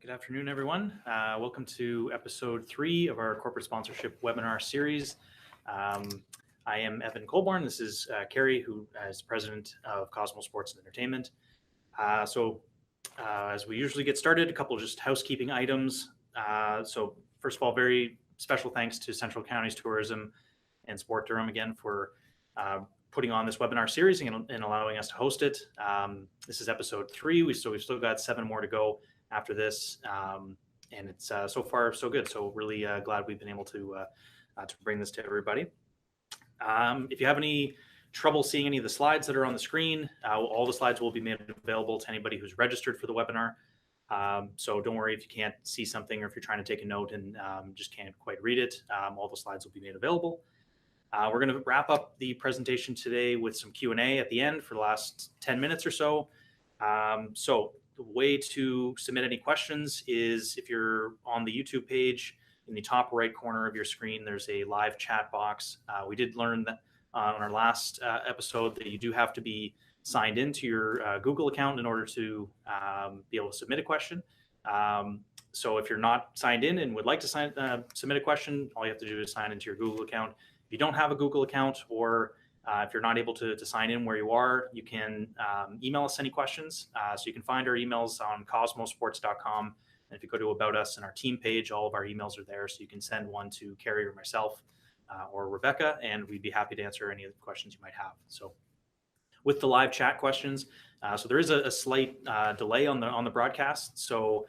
Good afternoon, everyone. Welcome to episode 3 of our corporate sponsorship webinar series. I am Evan Colborn. This is Carrie, who is president of Cosmo Sports and Entertainment. As we usually get started, a couple of just housekeeping items. So first of all, very special thanks to Central Counties Tourism and Sport Durham again for putting on this webinar series and allowing us to host it. This is episode 3. We've still got 7 more to go after this, and it's so far so good. So really glad we've been able to bring this to everybody. If you have any trouble seeing any of the slides that are on the screen, all the slides will be made available to anybody who's registered for the webinar. So don't worry if you can't see something or if you're trying to take a note and just can't quite read it. All the slides will be made available. We're going to wrap up the presentation today with some Q&A at the end for the last 10 minutes or so. So the way to submit any questions is if you're on the YouTube page, in the top right corner of your screen, there's a live chat box. We did learn that on our last episode that you do have to be signed into your Google account in order to be able to submit a question. So if you're not signed in and would like to submit a question, all you have to do is sign into your Google account. If you don't have a Google account, or if you're not able to sign in where you are, you can email us any questions. So you can find our emails on cosmosports.com. And if you go to About Us and our team page, all of our emails are there. So you can send one to Carrie or myself or Rebecca, and we'd be happy to answer any of the questions you might have. So with the live chat questions, so there is a slight delay on the broadcast. So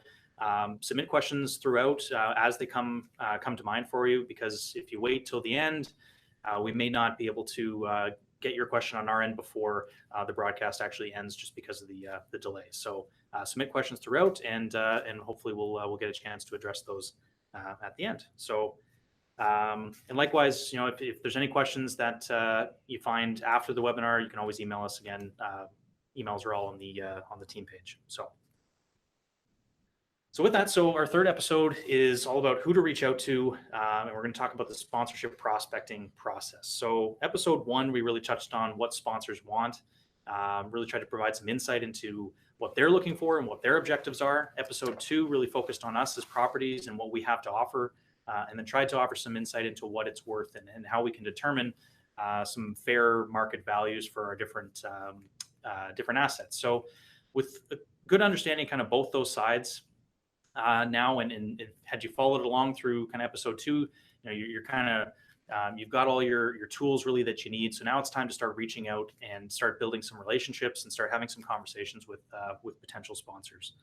submit questions throughout as they come to mind for you, because if you wait till the end, we may not be able to get your question on our end before the broadcast actually ends, just because of the delay. So submit questions throughout, and hopefully we'll get a chance to address those at the end. So and likewise, if there's any questions that you find after the webinar, you can always email us again. Emails are all on the team page. So with that, our third episode is all about who to reach out to, and we're going to talk about the sponsorship prospecting process. So episode 1, we really touched on what sponsors want, really tried to provide some insight into what they're looking for and what their objectives are. Episode 2 really focused on us as properties and what we have to offer, and then tried to offer some insight into what it's worth and how we can determine some fair market values for our different assets. So with a good understanding kind of both those sides, now, and had you followed along through kind of episode 2, you're kind of you've got all your tools really that you need. So now it's time to start reaching out and start building some relationships and start having some conversations with potential sponsors.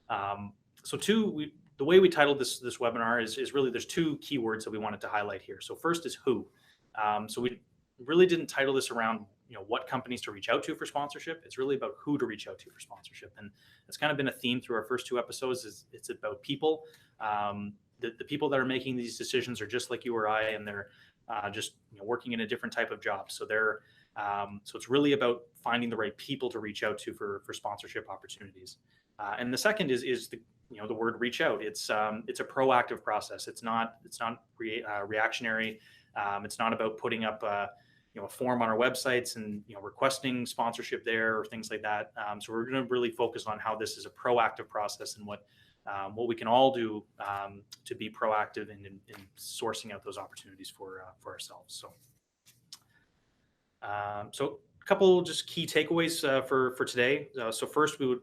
The way we titled this webinar is really, there's 2 keywords that we wanted to highlight here. So first is who. So we really didn't title this around what companies to reach out to for sponsorship. It's really about who to reach out to for sponsorship, and it's kind of been a theme through our first 2 episodes. It's about people. The people that are making these decisions are just like you or I, and they're just working in a different type of job. So so it's really about finding the right people to reach out to for sponsorship opportunities. And the second is the word reach out. It's a proactive process. It's not reactionary. It's not about putting up a form on our websites and requesting sponsorship there or things like that. So we're going to really focus on how this is a proactive process and what we can all do to be proactive in sourcing out those opportunities for ourselves. So a couple just key takeaways for today. So first, we would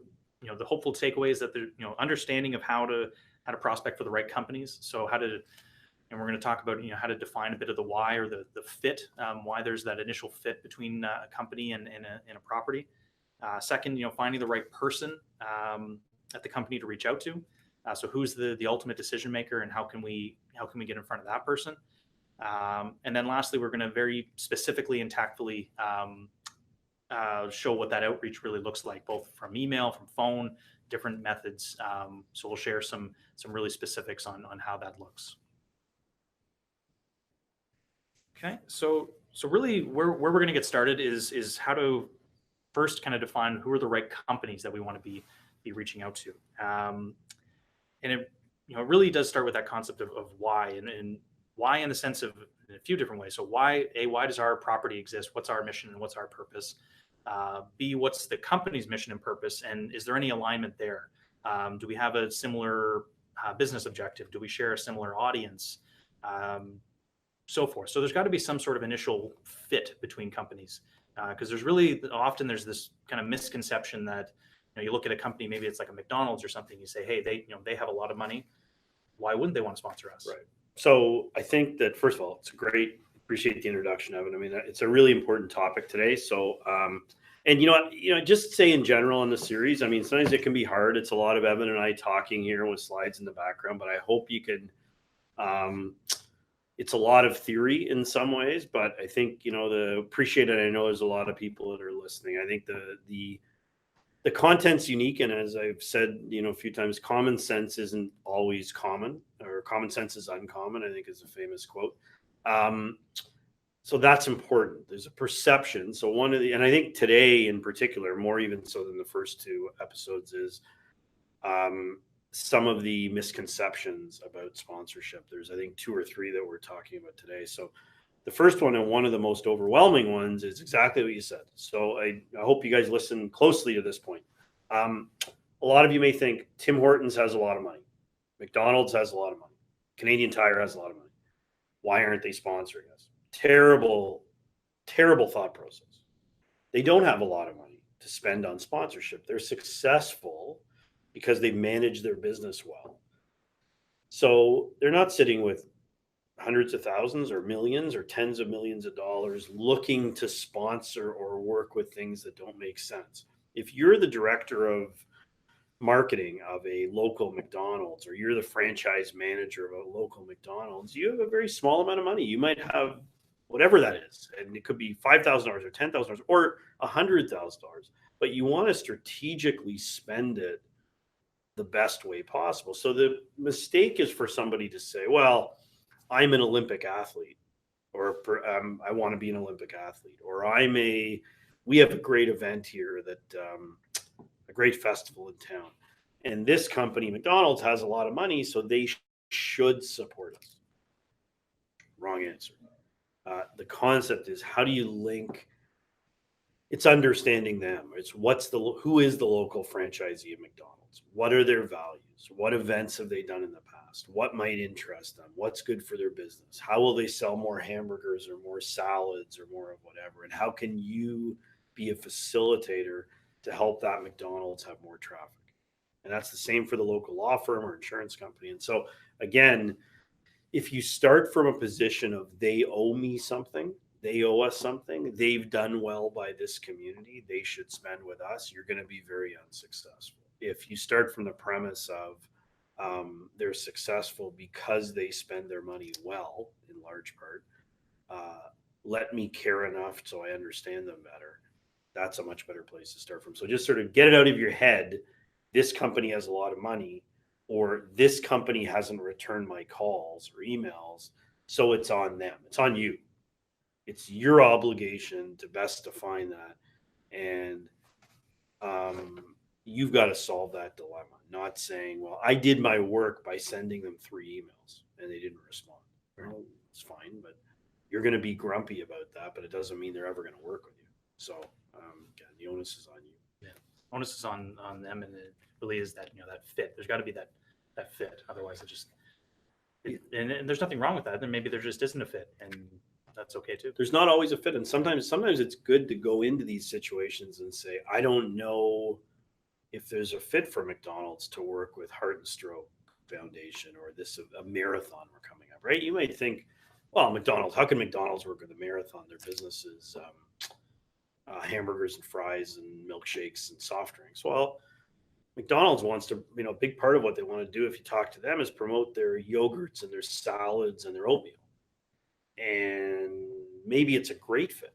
the hopeful takeaway is that the understanding of how to prospect for the right companies. So and we're going to talk about how to define a bit of the why, or the fit, why there's that initial fit between a company and a property. Second, finding the right person at the company to reach out to. So who's the ultimate decision maker, and how can we get in front of that person? And then lastly, we're going to very specifically and tactfully show what that outreach really looks like, both from email, from phone, different methods. So we'll share some really specifics on how that looks. Okay, so really where we're going to get started is how to first kind of define who are the right companies that we want to be reaching out to. And it really does start with that concept of why, and why in the sense of in a few different ways. So why does our property exist? What's our mission and what's our purpose? B, what's the company's mission and purpose? And is there any alignment there? Do we have a similar business objective? Do we share a similar audience? So forth. So there's got to be some sort of initial fit between companies, because there's this kind of misconception that you look at a company, maybe it's like a McDonald's or something. You say, hey, they have a lot of money. Why wouldn't they want to sponsor us? Right. So I think that, first of all, it's appreciate the introduction, Evan. I mean, it's a really important topic today. So, and just say in general in the series, I mean, sometimes it can be hard. It's a lot of Evan and I talking here with slides in the background, but I hope you can, it's a lot of theory in some ways, but I think, appreciate it. I know there's a lot of people that are listening. I think the content's unique. And as I've said, a few times, common sense isn't always common, or common sense is uncommon, I think is a famous quote. So that's important. There's a perception. So and I think today in particular, more even so than the first two episodes, is some of the misconceptions about sponsorship. There's, I think, 2 or 3 that we're talking about today. So the first one, and one of the most overwhelming ones, is exactly what you said. So I hope you guys listen closely to this point. A lot of you may think Tim Hortons has a lot of money. McDonald's has a lot of money. Canadian Tire has a lot of money. Why aren't they sponsoring us? Terrible, terrible thought process. They don't have a lot of money to spend on sponsorship. They're successful because they manage their business well. So they're not sitting with hundreds of thousands or millions or tens of millions of dollars looking to sponsor or work with things that don't make sense. If you're the director of marketing of a local McDonald's, or you're the franchise manager of a local McDonald's, you have a very small amount of money. You might have whatever that is, and it could be $5,000 or $10,000 or $100,000, but you want to strategically spend it the best way possible. So the mistake is for somebody to say, well, I'm an Olympic athlete, or I want to be an Olympic athlete, or we have a great event here, that a great festival in town, and this company, McDonald's, has a lot of money, so they should support us. Wrong answer. The concept is, how do you link? It's understanding them. It's who is the local franchisee of McDonald's? What are their values? What events have they done in the past? What might interest them? What's good for their business? How will they sell more hamburgers or more salads or more of whatever? And how can you be a facilitator to help that McDonald's have more traffic? And that's the same for the local law firm or insurance company. And so again, if you start from a position of they owe me something, they owe us something, they've done well by this community, they should spend with us, you're going to be very unsuccessful. If you start from the premise of they're successful because they spend their money well, in large part, let me care enough so I understand them better, that's a much better place to start from. So just sort of get it out of your head. This company has a lot of money, or this company hasn't returned my calls or emails, so it's on them. It's on you. It's your obligation to best define that. And you've got to solve that dilemma, not saying, well, I did my work by sending them 3 emails and they didn't respond. Well, it's fine, but you're going to be grumpy about that, but it doesn't mean they're ever going to work with you. So again, the onus is on you. Yeah. Onus is on them, and it really is that, that fit. There's got to be that fit. Otherwise and there's nothing wrong with that. Then maybe there just isn't a fit, and that's okay too. There's not always a fit. And sometimes it's good to go into these situations and say, I don't know if there's a fit for McDonald's to work with Heart and Stroke Foundation, or a marathon we're coming up, right? You might think, well, how can McDonald's work with a marathon? Their business is hamburgers and fries and milkshakes and soft drinks. Well, McDonald's wants to, a big part of what they want to do, if you talk to them, is promote their yogurts and their salads and their oatmeal. And maybe it's a great fit,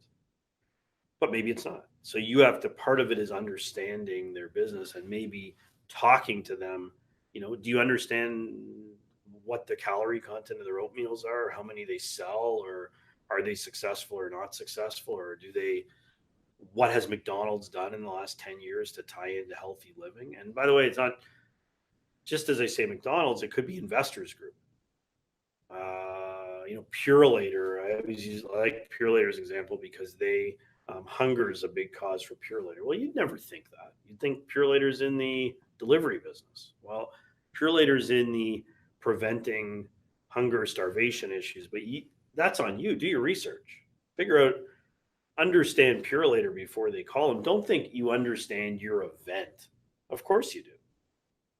but maybe it's not. So part of it is understanding their business and maybe talking to them. Do you understand what the calorie content of their oatmeals are, or how many they sell, or are they successful or not successful, or what has McDonald's done in the last 10 years to tie into healthy living? And by the way, it's not just, as I say, McDonald's, it could be Investors Group. Purolator, I like Purolator's example because hunger is a big cause for Purolator. Well, you'd never think that. You'd think Purolator's in the delivery business. Well, Purolator's in the preventing hunger, starvation issues, but that's on you. Do your research. Figure out, understand Purolator before they call them. Don't think you understand your event. Of course you do.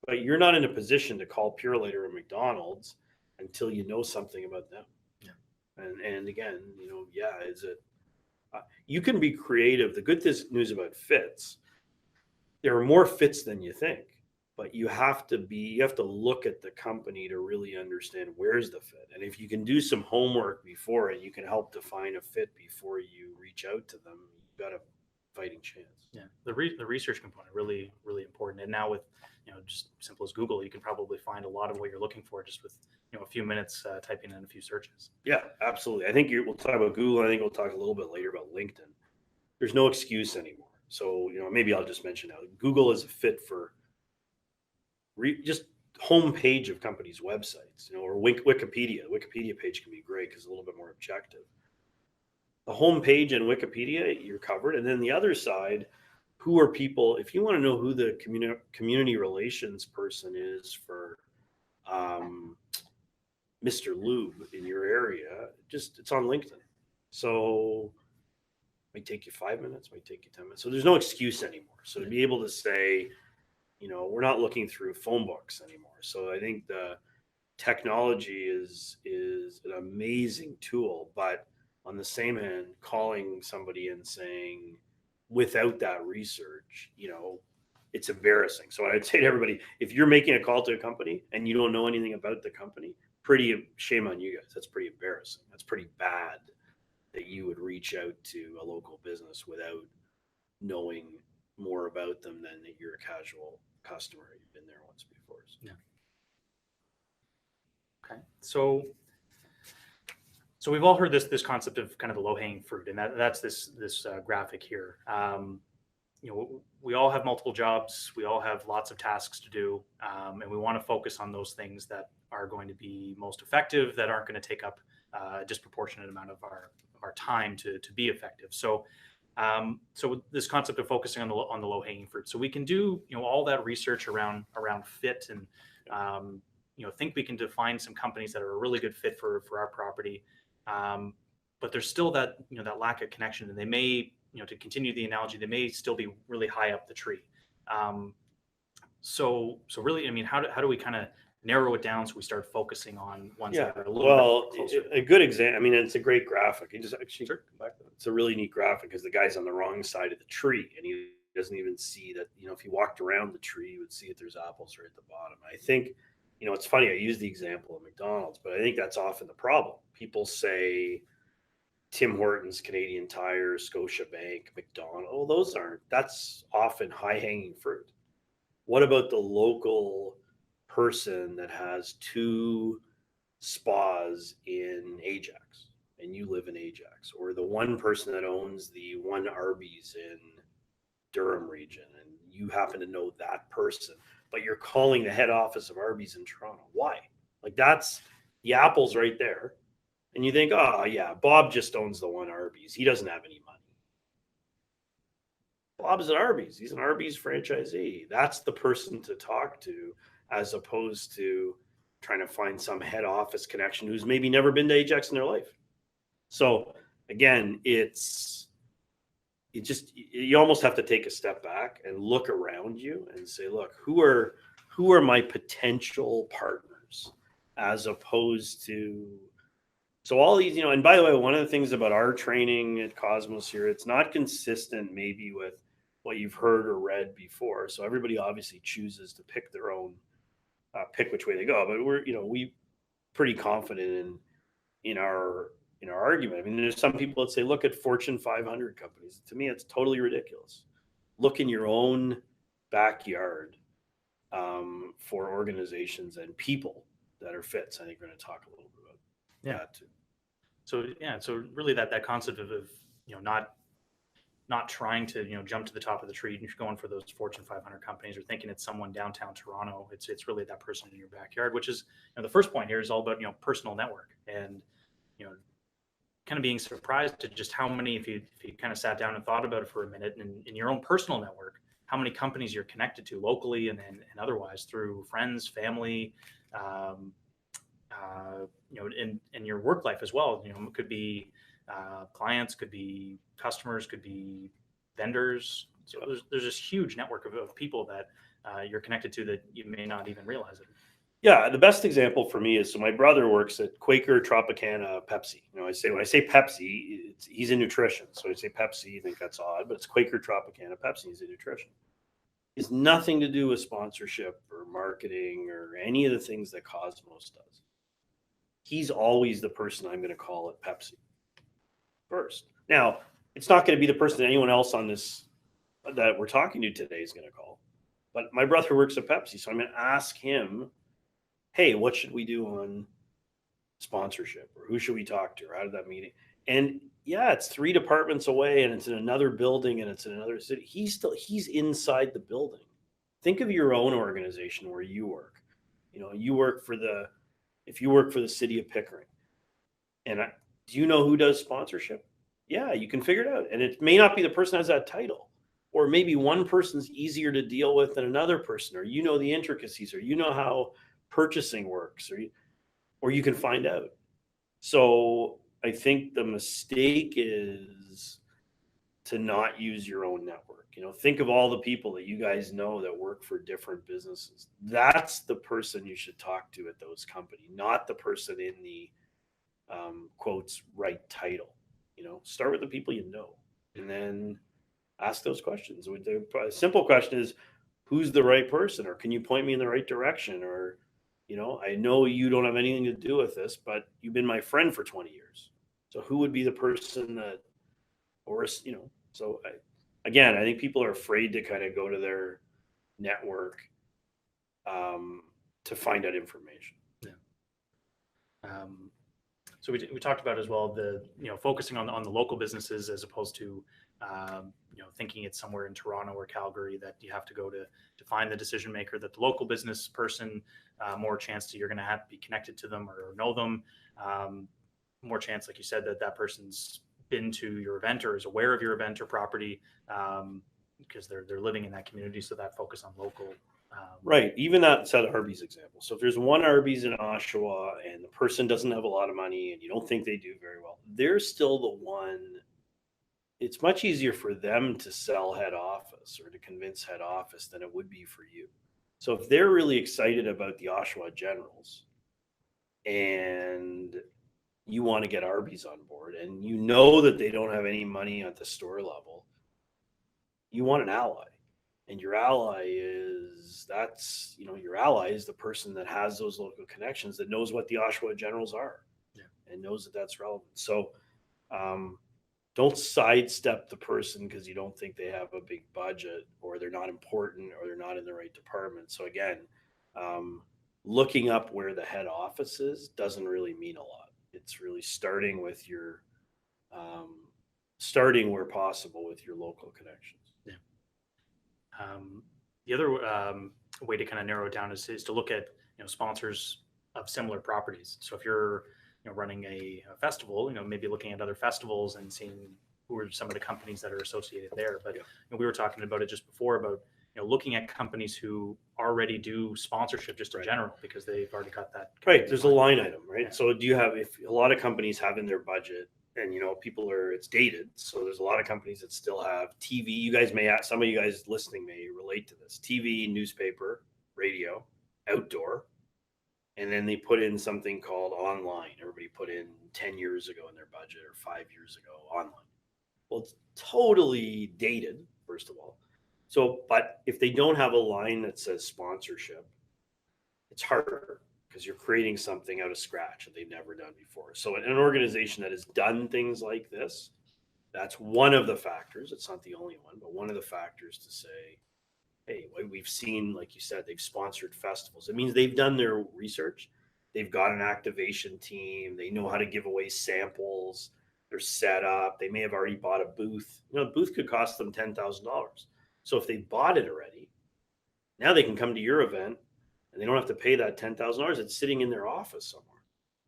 But you're not in a position to call Purolator or McDonald's until you know something about them. Yeah. And again, is it? You can be creative. The good news about fits, there are more fits than you think, but you have to look at the company to really understand where's the fit. And if you can do some homework before and you can help define a fit before you reach out to them, you've got a fighting chance. Yeah, the research component really important. And now with just simple as Google, you can probably find a lot of what you're looking for just with a few minutes typing in a few searches. Yeah, absolutely. I think we'll talk about Google. I think we'll talk a little bit later about LinkedIn. There's no excuse anymore. So maybe I'll just mention now, Google is a fit for just homepage of companies' websites, or Wikipedia. The Wikipedia page can be great because it's a little bit more objective. The homepage and Wikipedia, you're covered. And then the other side, who are people, if you want to know who the community relations person is for Mr. Lube in your area, it's on LinkedIn. So it might take you 5 minutes, might take you 10 minutes. So there's no excuse anymore. So to be able to say, we're not looking through phone books anymore. So I think the technology is an amazing tool, but on the same hand, calling somebody and saying, without that research, it's embarrassing. So I'd say to everybody, if you're making a call to a company and you don't know anything about the company, pretty shame on you guys. That's pretty embarrassing. That's pretty bad that you would reach out to a local business without knowing more about them than that you're a casual customer. You've been there once before. So. Yeah. Okay. So we've all heard this concept of kind of the low-hanging fruit, and that's this graphic here. We all have multiple jobs. We all have lots of tasks to do, and we want to focus on those things that are going to be most effective, that aren't going to take up a disproportionate amount of our time to be effective. So this concept of focusing on the low-hanging fruit. So we can do all that research around fit and think we can define some companies that are a really good fit for our property. But there's still that that lack of connection, and they may to continue the analogy, they may still be really high up the tree. So really, I mean, how do we kind of narrow it down so we start focusing on ones that are a little bit closer? A good example. I mean, it's a great graphic. You just actually Sure. come back to it. It's a really neat graphic because the guy's on the wrong side of the tree and he doesn't even see that. If he walked around the tree, you would see that there's apples right at the bottom. I think it's funny. I use the example of McDonald's, but I think that's often the problem. People say Tim Hortons, Canadian Tire, Scotiabank, McDonald's. That's often high-hanging fruit. What about the local person that has 2 spas in Ajax and you live in Ajax, or the one person that owns the one Arby's in Durham region and you happen to know that person, but you're calling the head office of Arby's in Toronto? Why? Like, that's the apples right there. And you think, oh yeah, Bob just owns the one Arby's. He doesn't have any money. Bob's at Arby's. He's an Arby's franchisee. That's the person to talk to, as opposed to trying to find some head office connection who's maybe never been to Ajax in their life. So again, you almost have to take a step back and look around you and say, look, who are my potential partners, as opposed to, so all these, and by the way, one of the things about our training at Cosmos here, it's not consistent maybe with what you've heard or read before. So everybody obviously chooses to pick their own, pick which way they go. But we pretty confident in our argument. I mean, there's some people that say, look at Fortune 500 companies. To me, it's totally ridiculous. Look in your own backyard for organizations and people that are fits. I think we're going to talk a little bit about that too. So really that concept of not trying to jump to the top of the tree and you're going for those Fortune 500 companies or thinking it's someone downtown Toronto. It's really that person in your backyard, which is the first point here is all about personal network and kind of being surprised at just how many, if you kind of sat down and thought about it for a minute, and in your own personal network, how many companies you're connected to locally and otherwise through friends, family, in your work life as well. It could be clients, could be customers, could be vendors. So there's this huge network of people that you're connected to that you may not even realize it. Yeah, the best example for me is, so my brother works at Quaker, Tropicana, Pepsi. When I say Pepsi, he's in nutrition. So I say Pepsi, you think that's odd, but it's Quaker, Tropicana, Pepsi. He's in nutrition. It's nothing to do with sponsorship or marketing or any of the things that Cosmos does. He's always the person I'm going to call at Pepsi first. Now, it's not going to be the person that anyone else on this that we're talking to today is going to call. But my brother works at Pepsi, so I'm going to ask him, hey, what should we do on sponsorship, or who should we talk to, or how did that meeting? And yeah, it's 3 departments away, and it's in another building, and it's in another city. He's inside the building. Think of your own organization where you work. If you work for the city of Pickering, and do you know who does sponsorship? Yeah, you can figure it out. And it may not be the person that has that title, or maybe one person's easier to deal with than another person, or the intricacies, or how purchasing works, or you can find out. So I think the mistake is to not use your own network. Think of all the people that you guys know that work for different businesses. That's the person you should talk to at those companies, not the person in the quotes right title. Start with the people you know, and then ask those questions. A simple question is, who's the right person, or can you point me in the right direction, or I know you don't have anything to do with this, but you've been my friend for 20 years. So who would be the person that, I think people are afraid to kind of go to their network to find out information. Yeah. So we talked about as well focusing on the local businesses as opposed to thinking it's somewhere in Toronto or Calgary that you have to go to find the decision maker. That the local business person, more chance that you're going to have to be connected to them or know them. More chance, like you said, that person's been to your event or is aware of your event or property because they're living in that community. So that focus on local. Right. Even that set Arby's example. So if there's one Arby's in Oshawa and the person doesn't have a lot of money and you don't think they do very well, they're still the one. It's much easier for them to sell head office or to convince head office than it would be for you. So if they're really excited about the Oshawa Generals and you want to get Arby's on board and that they don't have any money at the store level, you want an ally. And your ally is the person that has those local connections, that knows what the Oshawa Generals are, and knows that that's relevant. So don't sidestep the person because you don't think they have a big budget, or they're not important, or they're not in the right department. So again, looking up where the head office is doesn't really mean a lot. It's really starting where possible with your local connections. Yeah. The other way to kind of narrow it down is to look at sponsors of similar properties. So if you're running a festival, maybe looking at other festivals and seeing who are some of the companies that are associated there. But we were talking about it just before about looking at companies who already do sponsorship just in general because they've already got that. Right. There's a line item, right? Yeah. So do you have, if a lot of companies have in their budget, and it's dated, so there's a lot of companies that still have TV. You guys some of you guys listening may relate to this: TV, newspaper, radio, outdoor, and then they put in something called online. Everybody put in 10 years ago in their budget, or 5 years ago online. Well, it's totally dated, first of all. So, but if they don't have a line that says sponsorship, it's harder, because you're creating something out of scratch that they've never done before. So an organization that has done things like this, that's one of the factors. It's not the only one, but one of the factors to say, hey, we've seen, like you said, they've sponsored festivals. It means they've done their research. They've got an activation team. They know how to give away samples. They're set up. They may have already bought a booth. A booth could cost them $10,000. So if they bought it already, now they can come to your event, and they don't have to pay that $10,000. It's sitting in their office somewhere.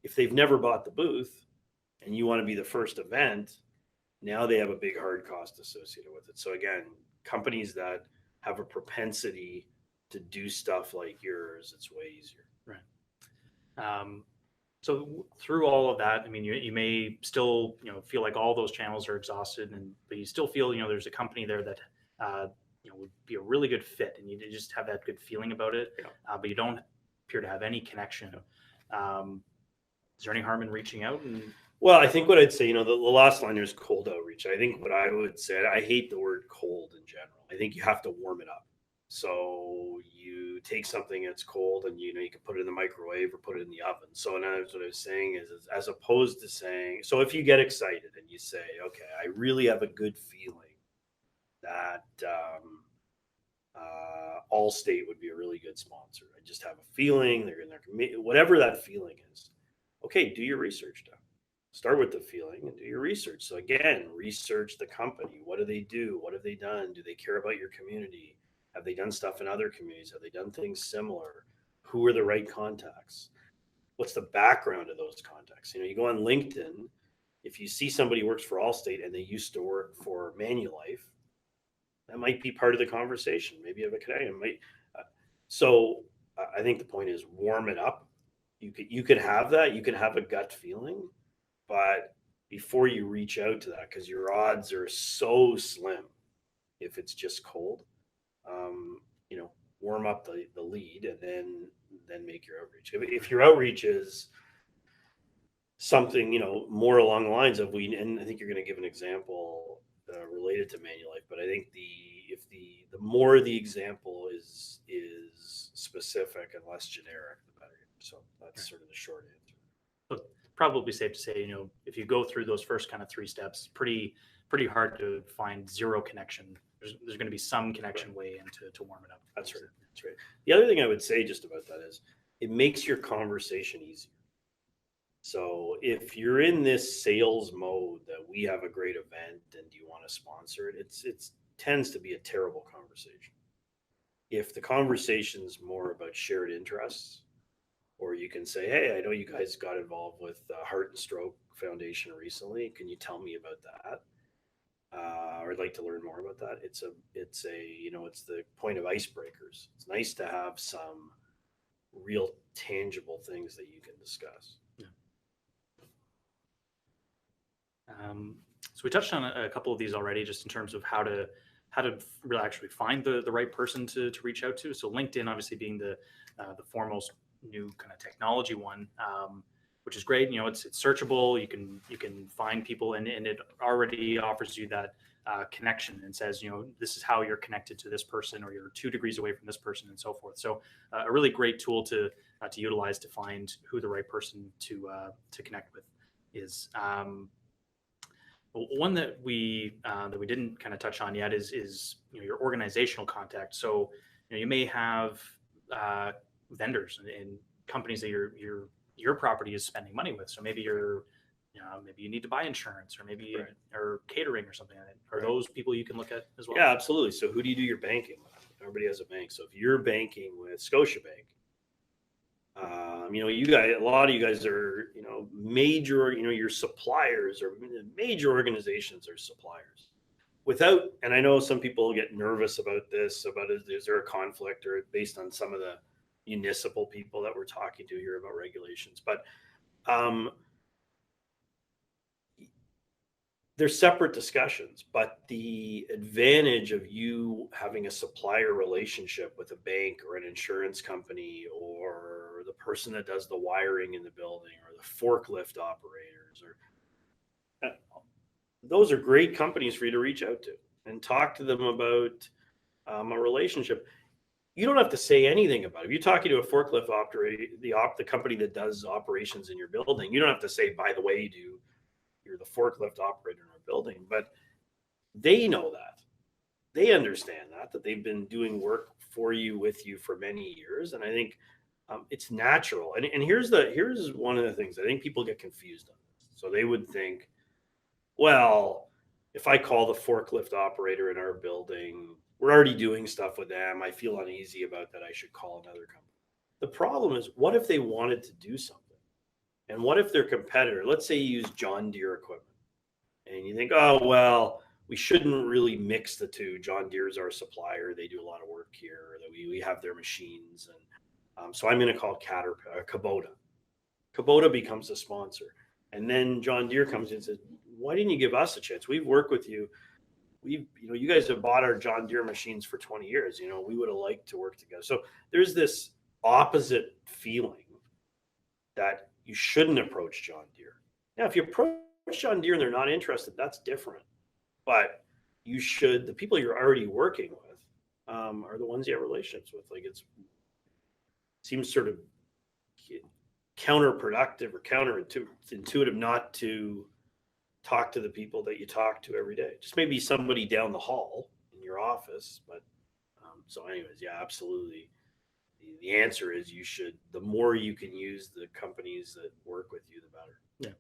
If they've never bought the booth and you want to be the first event, now they have a big hard cost associated with it. So again, companies that have a propensity to do stuff like yours, it's way easier. So through all of that, I mean, you may still, feel like all those channels are exhausted, but you still feel, there's a company there that, would be a really good fit, and you just have that good feeling about it, but you don't appear to have any connection. Is there any harm in reaching out? Well, I think what I'd say, the last line is cold outreach. I think what I would say, I hate the word cold in general. I think you have to warm it up. So you take something that's cold and you can put it in the microwave or put it in the oven. So now what I was saying is as opposed to saying, so if you get excited and you say, okay, I really have a good feeling that Allstate would be a really good sponsor. I just have a feeling they're in their committee, whatever that feeling is. Okay, do your research now. Start with the feeling and do your research. So again, research the company. What do they do? What have they done? Do they care about your community? Have they done stuff in other communities? Have they done things similar? Who are the right contacts? What's the background of those contacts? You go on LinkedIn, if you see somebody who works for Allstate and they used to work for Manulife, that might be part of the conversation. Maybe you have a connection. So I think the point is warm it up. You could have that. You could have a gut feeling, but before you reach out to that, because your odds are so slim if it's just cold, warm up the lead and then make your outreach. If your outreach is something, more along the lines of and I think you're going to give an example related to Manulife, but I think the more the example is specific and less generic, the better. So that's sort of the short answer. But probably safe to say, if you go through those first kind of 3 steps, pretty hard to find zero connection. There's going to be some connection way in to warm it up. That's right. The other thing I would say just about that is it makes your conversation easier. So if you're in this sales mode that we have a great event and you want to sponsor it, it tends to be a terrible conversation. If the conversation's more about shared interests, or you can say, hey, I know you guys got involved with Heart and Stroke Foundation recently. Can you tell me about that? Or I'd like to learn more about that. It's the point of icebreakers. It's nice to have some real tangible things that you can discuss. Yeah. So we touched on a couple of these already, just in terms of how to really actually find the right person to reach out to. So LinkedIn, obviously, being the foremost new kind of technology one, which is great. It's searchable. You can find people, and it already offers you that connection and says, this is how you're connected to this person, or you're 2 degrees away from this person, and so forth. So a really great tool to utilize to find who the right person to connect with is. One that we didn't kind of touch on yet is your organizational contact. So you may have vendors and companies that your property is spending money with. So maybe maybe you need to buy insurance, or maybe or catering or something like that. Are those people you can look at as well? Yeah, absolutely. So who do you do your banking with? Everybody has a bank. So if you're banking with Scotiabank, you guys, a lot of you guys are, major, your suppliers or major organizations are suppliers. And I know some people get nervous about this, is there a conflict, or based on some of the municipal people that we're talking to here about regulations, but they're separate discussions. But the advantage of you having a supplier relationship with a bank or an insurance company, or the person that does the wiring in the building, or the forklift operators, those are great companies for you to reach out to and talk to them about a relationship. You don't have to say anything about it. If you're talking to a forklift operator, the company that does operations in your building, you don't have to say, by the way, you're the forklift operator in our building. But they know that. They understand that they've been doing work for you, with you for many years. And I think it's natural. And here's one of the things I think people get confused on this. So they would think, well, if I call the forklift operator in our building, we're already doing stuff with them. I feel uneasy about that. I should call another company. The problem is, what if they wanted to do something? And what if their competitor, let's say you use John Deere equipment, and you think, oh, well, we shouldn't really mix the two. John Deere's our supplier; they do a lot of work here. That we have their machines, and so I'm going to call Kubota. Kubota becomes a sponsor, and then John Deere comes in and says, "Why didn't you give us a chance? We've worked with you. You guys have bought our John Deere machines for 20 years. We would have liked to work together." So there's this opposite feeling that you shouldn't approach John Deere. Now, if you approach John Deere and they're not interested, that's different. But you should, the people you're already working with are the ones you have relationships with. Like it seems sort of counterproductive or counterintuitive not to talk to the people that you talk to every day. Just maybe somebody down the hall in your office. But so anyways, yeah, absolutely. The answer is you should, the more you can use the companies that work with you, the better. Yeah.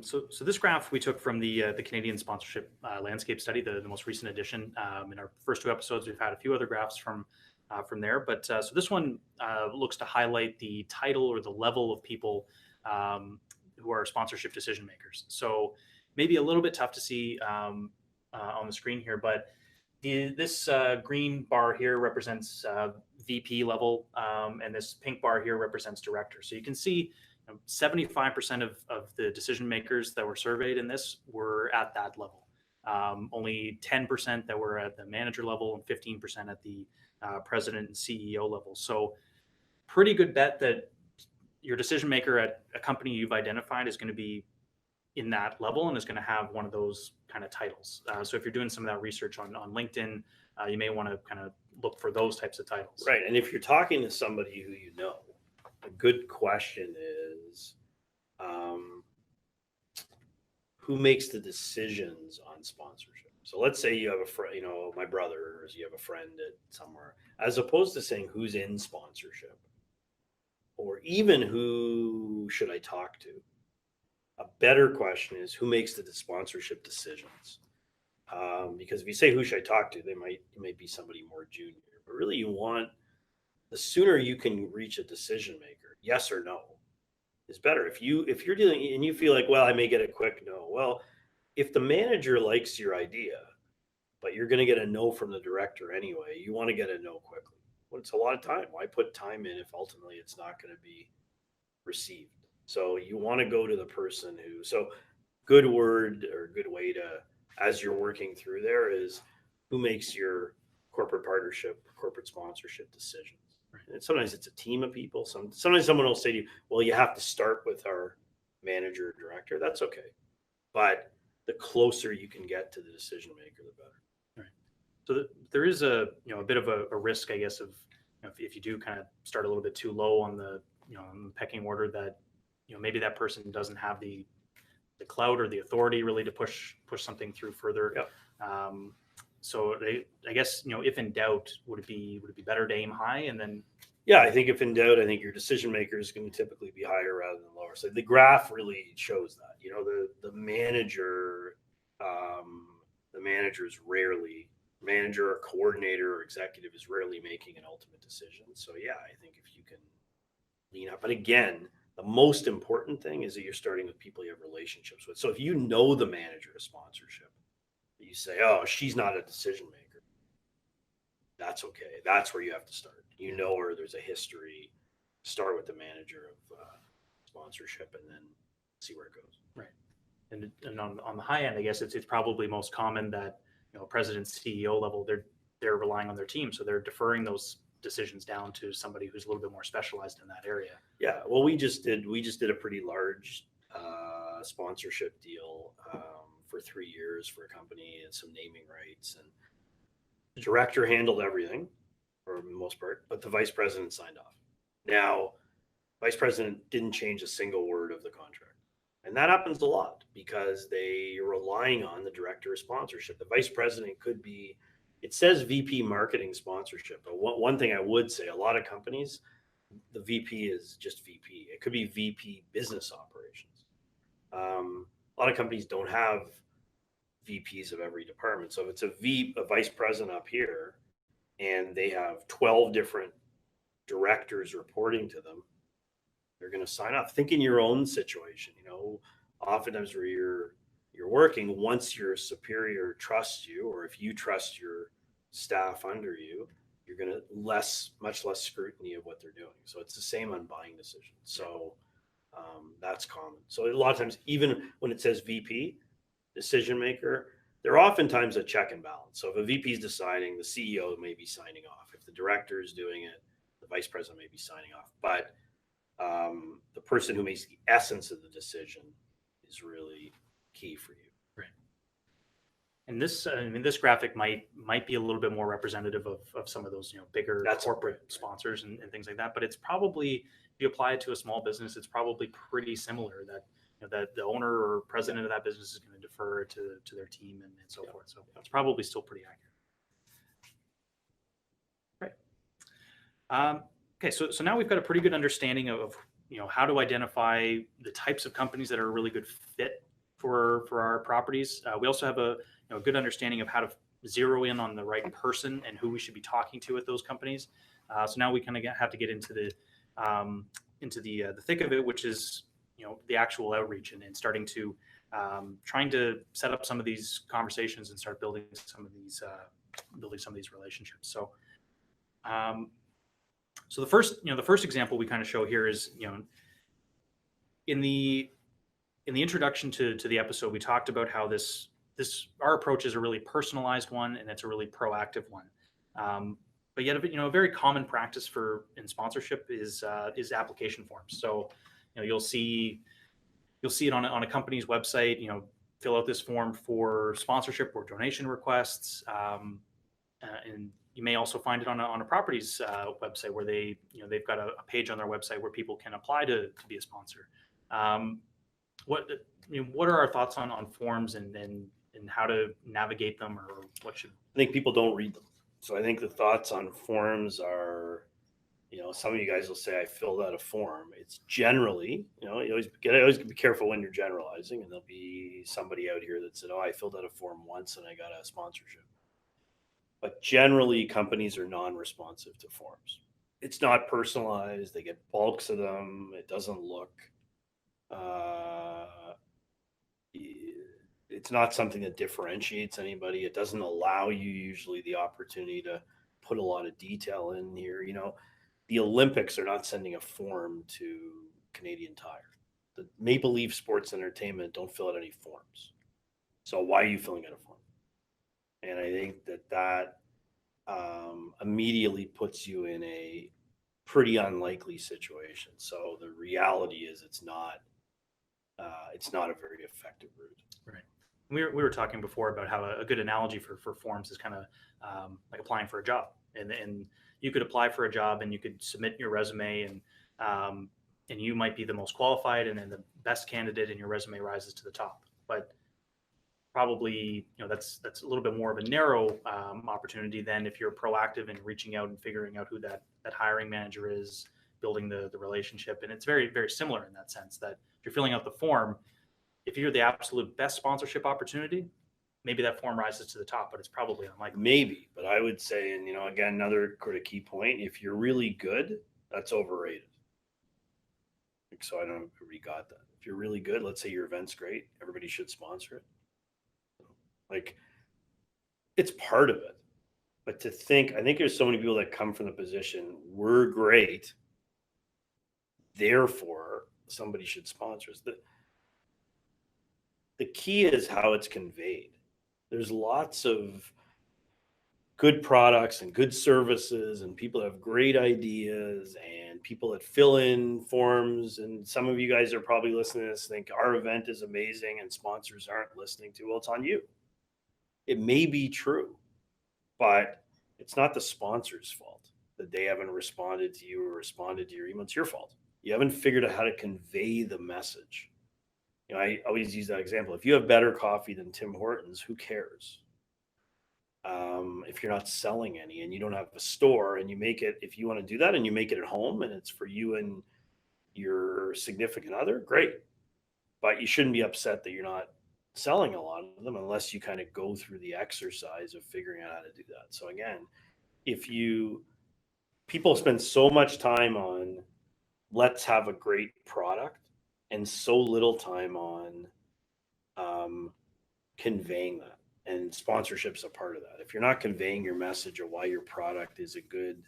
So this graph we took from the Canadian sponsorship landscape study, the most recent edition. In our first 2 episodes, we've had a few other graphs from there, but so this one looks to highlight the title or the level of people who are sponsorship decision makers. So maybe a little bit tough to see on the screen here, but this green bar here represents VP level, and this pink bar here represents director. So you can see 75% of the decision makers that were surveyed in this were at that level. Only 10% that were at the manager level and 15% at the president and CEO level. So pretty good bet that your decision maker at a company you've identified is going to be in that level and is going to have one of those kind of titles. So if you're doing some of that research on LinkedIn, you may want to kind of look for those types of titles. Right. And if you're talking to somebody who you know, a good question is, who makes the decisions on sponsorship? So let's say you have a friend, my brother, or you have a friend at somewhere, as opposed to saying who's in sponsorship, or even who should I talk to? A better question is who makes the sponsorship decisions? Because if you say who should I talk to, it might be somebody more junior. But really, you want, the sooner you can reach a decision maker, yes or no, is better. If you're dealing and you feel like, well, I may get a quick no. Well, if the manager likes your idea, but you're going to get a no from the director anyway, you want to get a no quickly. Well, it's a lot of time. Why put time in if ultimately it's not going to be received? So you want to go to the person who. So good word or good way to, as you're working through there, is who makes your corporate partnership, corporate sponsorship decisions. And sometimes it's a team of people. Sometimes someone will say to you, well, you have to start with our manager or director. That's okay. But the closer you can get to the decision maker, the better. Right. So there is a bit of a risk, I guess, of if you do kind of start a little bit too low on the on the pecking order, that maybe that person doesn't have the clout or the authority really to push something through further. Yep. So I guess if in doubt, would it be better to aim high and then? Yeah, I think if in doubt, I think your decision maker is going to typically be higher rather than lower. So the graph really shows that. The manager, is rarely, manager or coordinator or executive is rarely making an ultimate decision. So yeah, I think if you can lean up, but again, the most important thing is that you're starting with people you have relationships with. So if you know the manager of sponsorship, you say, oh, she's not a decision maker, that's okay. That's where you have to start. Her, there's a history. Start with the manager of sponsorship and then see where it goes. Right. And on the high end, I guess it's probably most common that president, CEO level, they're relying on their team, so they're deferring those decisions down to somebody who's a little bit more specialized in that area. Yeah, well, we just did a pretty large sponsorship deal for 3 years for a company and some naming rights, and the director handled everything for the most part, but the vice president signed off. Now, vice president didn't change a single word of the contract, and that happens a lot because they are relying on the director of sponsorship. The vice president could be, it says VP marketing sponsorship, but one thing I would say, a lot of companies, the VP is just VP. It could be VP business operations. A lot of companies don't have VPs of every department. So if it's a vice president up here and they have 12 different directors reporting to them, they're going to sign off. Think in your own situation, oftentimes where you're working, once your superior trusts you, or if you trust your staff under you, you're going to much less scrutiny of what they're doing. So it's the same on buying decisions. So that's common. So a lot of times, even when it says VP, decision maker, they're oftentimes a check and balance. So if a VP is deciding, the CEO may be signing off. If the director is doing it, the vice president may be signing off. But the person who makes the essence of the decision is really key for you. Right. And this, I mean, this graphic might be a little bit more representative of some of those, bigger That's corporate sponsors and things like that. But it's probably, if you apply it to a small business, it's probably pretty similar. That that the owner or president of that business is going to defer to their team and so forth. So it's probably still pretty accurate. Right. Okay, so now we've got a pretty good understanding of how to identify the types of companies that are a really good fit for our properties. We also have a good understanding of how to zero in on the right person and who we should be talking to at those companies. So now we kind of have to get into the thick of it, which is the actual outreach and starting to trying to set up some of these conversations and start building some of these relationships. So. So the first example we kind of show here is, in the introduction to the episode, we talked about how our approach is a really personalized one and it's a really proactive one. But yet, a very common practice in sponsorship is application forms. So, you'll see it on a company's website. Fill out this form for sponsorship or donation requests, and you may also find it on a property's website where they've got a page on their website where people can apply to be a sponsor. What are our thoughts on forms and how to navigate them, or what should? I think people don't read them. So I think the thoughts on forms are, some of you guys will say I filled out a form. It's generally, you always be careful when you're generalizing, and there'll be somebody out here that said, "Oh, I filled out a form once and I got a sponsorship." But generally, companies are non-responsive to forms. It's not personalized. They get bulks of them. It doesn't look. It's not something that differentiates anybody. It doesn't allow you usually the opportunity to put a lot of detail in here. The Olympics are not sending a form to Canadian Tire. The Maple Leaf Sports Entertainment don't fill out any forms. So why are you filling out a form? And I think that immediately puts you in a pretty unlikely situation. So the reality is it's not a very effective route. Right. We were talking before about how a good analogy for forms is kind of like applying for a job. And you could apply for a job and you could submit your resume and you might be the most qualified and then the best candidate and your resume rises to the top. But probably that's a little bit more of a narrow opportunity than if you're proactive in reaching out and figuring out who that hiring manager is, building the relationship. And it's very, very similar in that sense that if you're filling out the form, if you're the absolute best sponsorship opportunity, maybe that form rises to the top, but it's probably unlikely. Maybe, but I would say, and again, another sort of key point, if you're really good, that's overrated. So I don't know if everybody got that. If you're really good, let's say your event's great, everybody should sponsor it. Like, it's part of it. But I think there's so many people that come from the position, we're great, therefore somebody should sponsor us. The key is how it's conveyed. There's lots of good products and good services and people have great ideas and people that fill in forms. And some of you guys are probably listening to this think our event is amazing and sponsors aren't listening to. Well, it's on you. It may be true, but it's not the sponsor's fault that they haven't responded to you or responded to your email. It's your fault. You haven't figured out how to convey the message. I always use that example. If you have better coffee than Tim Hortons, who cares? If you're not selling any and you don't have a store and you make it, if you want to do that and you make it at home and it's for you and your significant other, great. But you shouldn't be upset that you're not selling a lot of them unless you kind of go through the exercise of figuring out how to do that. So again, people spend so much time on let's have a great product and so little time on conveying that. And sponsorship's a part of that. If you're not conveying your message of why your product is a good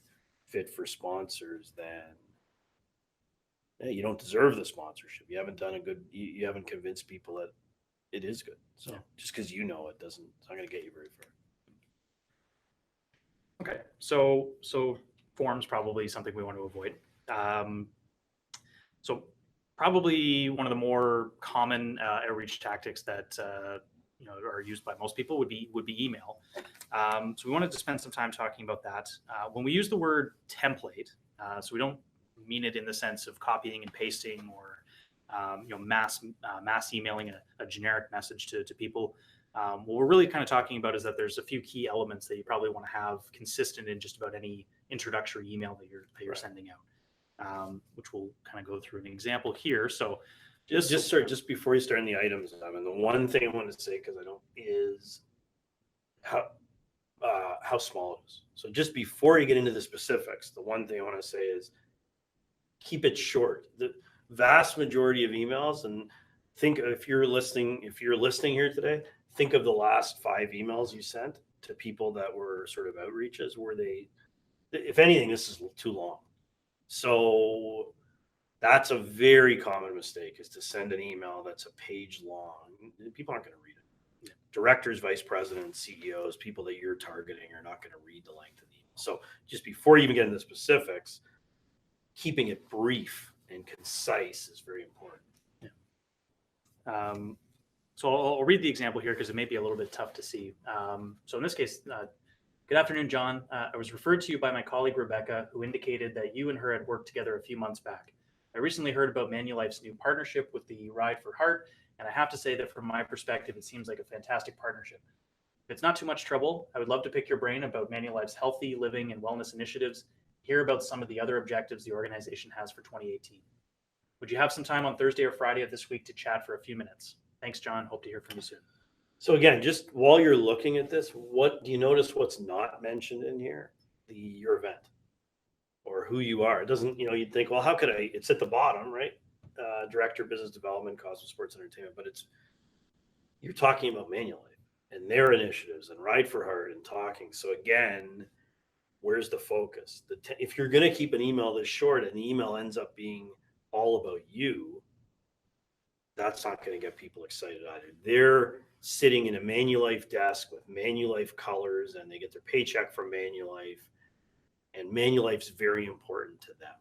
fit for sponsors, then you don't deserve the sponsorship. You haven't done a good. You haven't convinced people that it is good. So just because you know it doesn't, it's not going to get you very far. Okay, so forms probably something we want to avoid. So probably one of the more common outreach tactics that are used by most people would be email. So we wanted to spend some time talking about that. When we use the word template, so we don't mean it in the sense of copying and pasting or mass emailing a generic message to people. What we're really kind of talking about is that there's a few key elements that you probably want to have consistent in just about any introductory email that you're sending out, which we'll kind of go through an example here. So just before you start in the items, I mean, the one thing I want to say, because I don't, is how small it is. So just before you get into the specifics, the one thing I want to say is keep it short. The vast majority of emails, and think if you're listening here today, think of the last 5 emails you sent to people that were sort of outreaches. Were they, if anything, this is too long. So that's a very common mistake, is to send an email that's a page long. People aren't going to read it. Yeah. Directors, vice presidents, CEOs, people that you're targeting are not going to read the length of the email. So just before you even get into the specifics, keeping it brief and concise is very important. Yeah. So I'll read the example here because it may be a little bit tough to see. So in this case, good afternoon, John. I was referred to you by my colleague, Rebecca, who indicated that you and her had worked together a few months back. I recently heard about Manulife's new partnership with the Ride for Heart, and I have to say that from my perspective, it seems like a fantastic partnership. If it's not too much trouble, I would love to pick your brain about Manulife's healthy living and wellness initiatives, hear about some of the other objectives the organization has for 2018. Would you have some time on Thursday or Friday of this week to chat for a few minutes? Thanks, John. Hope to hear from you soon. So again, just while you're looking at this, what do you notice what's not mentioned in here? Your event or who you are. It doesn't, you'd think, well, how could I? It's at the bottom, right? Director, Business Development, Cosmo Sports Entertainment, but you're talking about Manulife and their initiatives and Ride for Heart and talking. So again, where's the focus? If you're going to keep an email this short and the email ends up being all about you, that's not going to get people excited either. They're sitting in a Manulife desk with Manulife colors, and they get their paycheck from Manulife, and Manulife's very important to them.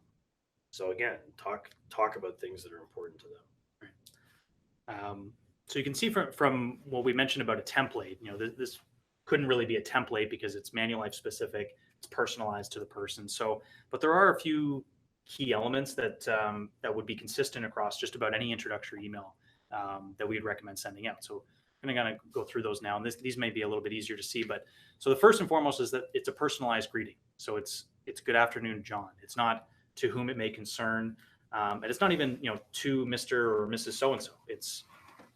So again, talk about things that are important to them. So you can see from what we mentioned about a template, this couldn't really be a template because it's Manulife specific, it's personalized to the person. So, but there are a few key elements that would be consistent across just about any introductory email that we'd recommend sending out. So I'm going to go through those now, and these may be a little bit easier to see. But so the first and foremost is that it's a personalized greeting. So it's good afternoon, John. It's not to whom it may concern, and it's not even to Mr. or Mrs. So and so. It's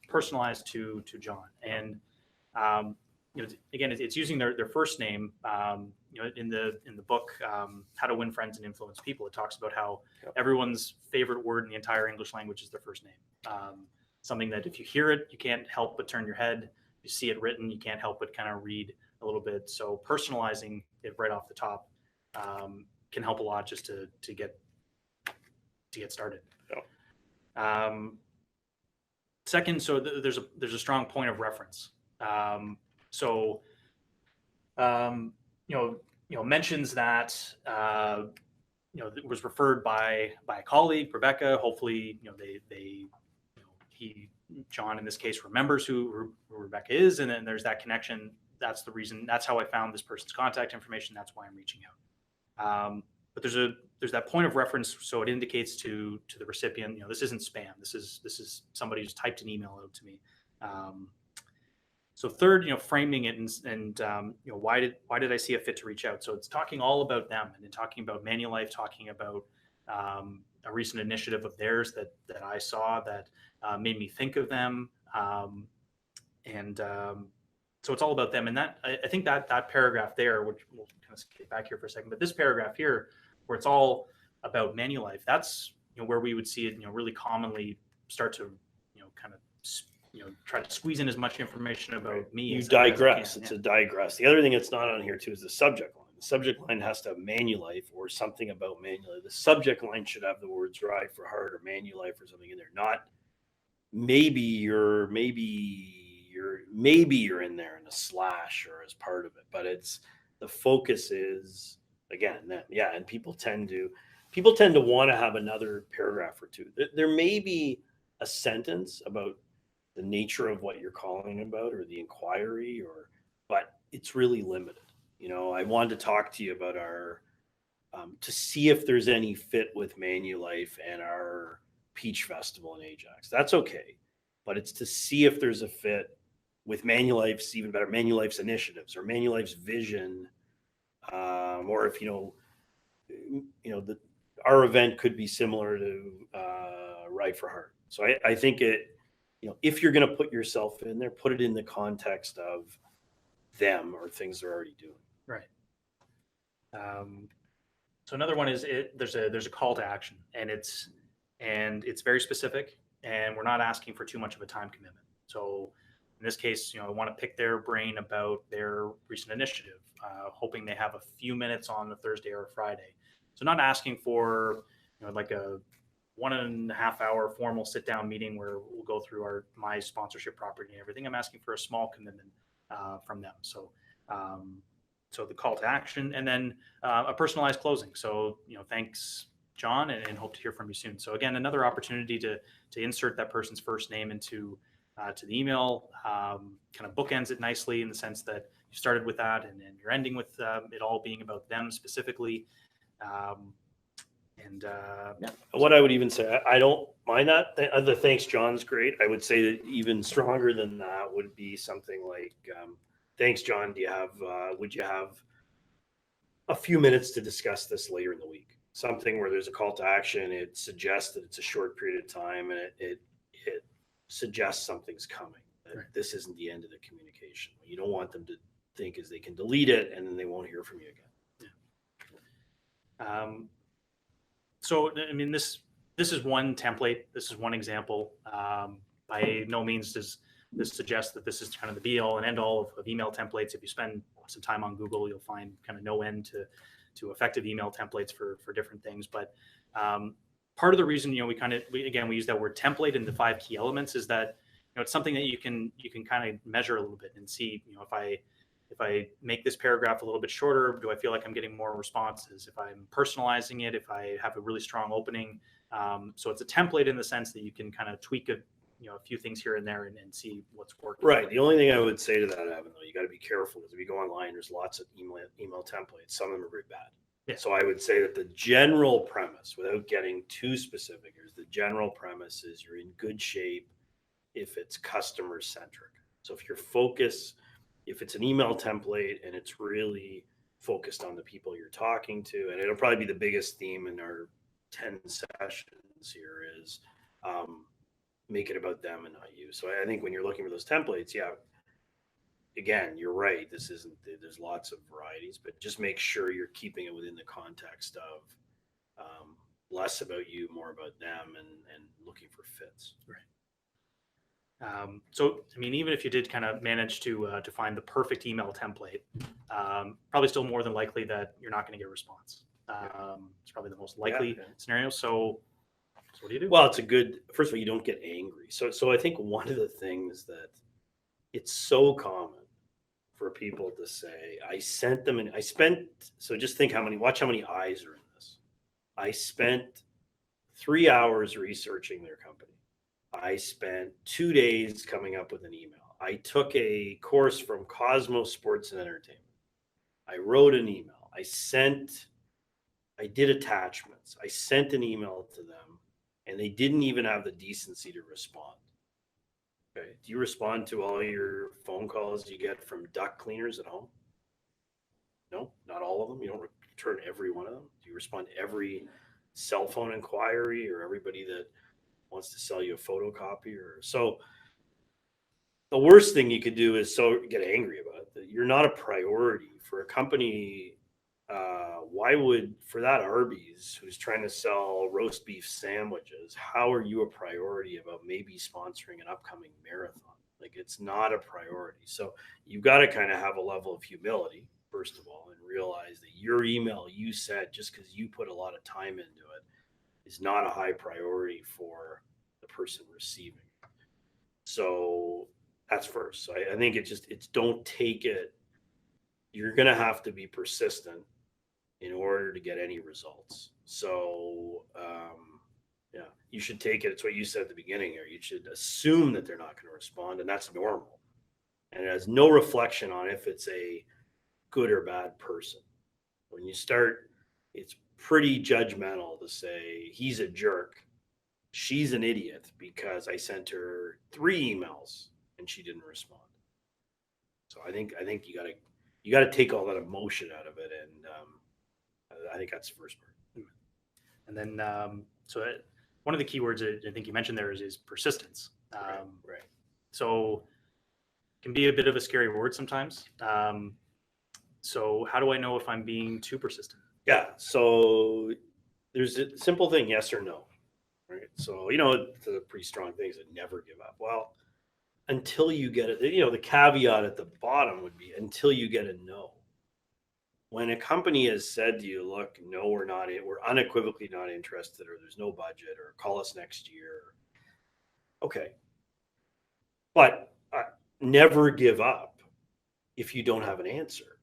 personalized to John, and again, it's using their first name. In the book, How to Win Friends and Influence People, it talks about how everyone's favorite word in the entire English language is their first name. Something that if you hear it, you can't help but turn your head. You see it written, you can't help but kind of read a little bit. So personalizing it right off the top can help a lot just to get started. Second, so there's a strong point of reference. Mentions that it was referred by a colleague, Rebecca. Hopefully, John in this case remembers who Rebecca is, and then there's that connection. That's the reason. That's how I found this person's contact information. That's why I'm reaching out. But there's that point of reference, so it indicates to the recipient, this isn't spam. This is somebody who's typed an email out to me. So third, framing it and why did I see a fit to reach out? So it's talking all about them and then talking about Manulife, talking about a recent initiative of theirs that I saw that made me think of them, so it's all about them. And that I think that paragraph there, which we'll kind of skip back here for a second, but this paragraph here, where it's all about Manulife, that's where we would see it really commonly start to, kind of, try to squeeze in as much information about me. You as digress. I can. It's a digress. The other thing that's not on here too is the subject line. The subject line has to have Manulife or something about Manulife. The subject line should have the words "Ride for Heart" or Manulife or something in there. Not maybe you're in there in a slash or as part of it, but it's the focus is again that and people tend to want to have another paragraph or two. There may be a sentence about the nature of what you're calling about or the inquiry but it's really limited. I wanted to talk to you about our to see if there's any fit with Manulife and our Peach Festival in Ajax. That's okay, but it's to see if there's a fit with Manulife's, even better, Manulife's initiatives or Manulife's vision, or if our event could be similar to Ride for Heart. So I think if you're going to put yourself in there, put it in the context of them or things they're already doing. Right. So another one is there's a call to action, and it's very specific, and we're not asking for too much of a time commitment. So in this case, I want to pick their brain about their recent initiative, hoping they have a few minutes on a Thursday or a Friday. So not asking for like a 1.5 hour formal sit down meeting where we'll go through my sponsorship property and everything. I'm asking for a small commitment from them. So so the call to action, and then a personalized closing. So thanks, John, and hope to hear from you soon. So again, another opportunity to insert that person's first name into to the email, kind of bookends it nicely in the sense that you started with that and you're ending with it all being about them specifically. What I would even say, I don't mind that. The thanks, John's great. I would say that even stronger than that would be something like, thanks, John. Would you have a few minutes to discuss this later in the week? Something where there's a call to action. It suggests that it's a short period of time, and it suggests something's coming. That right. This isn't the end of the communication. You don't want them to think is they can delete it and then they won't hear from you again. Yeah. So I mean, this is one template. This is one example. By no means does this suggest that this is kind of the be all and end all of email templates. If you spend some time on Google, you'll find kind of no end to effective email templates for different things. But part of the reason we use that word template in the 5 key elements is that it's something that you can kind of measure a little bit and see if I make this paragraph a little bit shorter, do I feel like I'm getting more responses? If I'm personalizing it, if I have a really strong opening. So it's a template in the sense that you can kind of tweak a few things here and there and see what's working. Right. The only thing I would say to that, Evan, though, you got to be careful is if you go online, there's lots of email templates. Some of them are very bad. Yeah. So I would say that the general premise, without getting too specific, is the general premise is you're in good shape if it's customer centric. So if it's an email template and it's really focused on the people you're talking to, and it'll probably be the biggest theme in our 10 sessions here is make it about them and not you. So I think when you're looking for those templates, again, you're right. There's lots of varieties, but just make sure you're keeping it within the context of less about you, more about them, and looking for fits. Right. So, I mean, even if you did kind of manage to find the perfect email template, probably still more than likely that you're not going to get a response. It's probably the most likely scenario. So what do you do? Well, first of all, you don't get angry. So I think one of the things that it's so common for people to say, so just think watch how many eyes are in this. I spent 3 hours researching their company. I spent 2 days coming up with an email. I took a course from Cosmos Sports and Entertainment. I wrote an email. I did attachments. I sent an email to them, and they didn't even have the decency to respond. Okay. Do you respond to all your phone calls you get from duct cleaners at home? No, not all of them. You don't return every one of them. Do you respond to every cell phone inquiry or everybody that wants to sell you a photocopy? So the worst thing you could do is get angry about it. That you're not a priority for a company why would, for that Arby's who's trying to sell roast beef sandwiches, how are you a priority about maybe sponsoring an upcoming marathon? Like, it's not a priority. So you've got to kind of have a level of humility, first of all, and realize that your email you sent, just because you put a lot of time into it, is not a high priority for the person receiving. So that's first. So I think it's don't take it. You're going to have to be persistent in order to get any results. So, yeah, you should take it. It's what you said at the beginning here. You should assume that they're not going to respond, and that's normal. And it has no reflection on if it's a good or bad person. When you start, it's pretty judgmental to say he's a jerk, she's an idiot because I sent her 3 emails and she didn't respond. So I think you gotta take all that emotion out of it, and I think that's the first part. And then, one of the keywords I think you mentioned there is persistence. Right. So it can be a bit of a scary word sometimes. So how do I know if I'm being too persistent? Yeah. So there's a simple thing, yes or no. Right. So, the pretty strong things that never give up. Well, until you get it, the caveat at the bottom would be until you get a no. When a company has said to you, look, no, we're unequivocally not interested, or there's no budget, or call us next year. Okay. But never give up if you don't have an answer,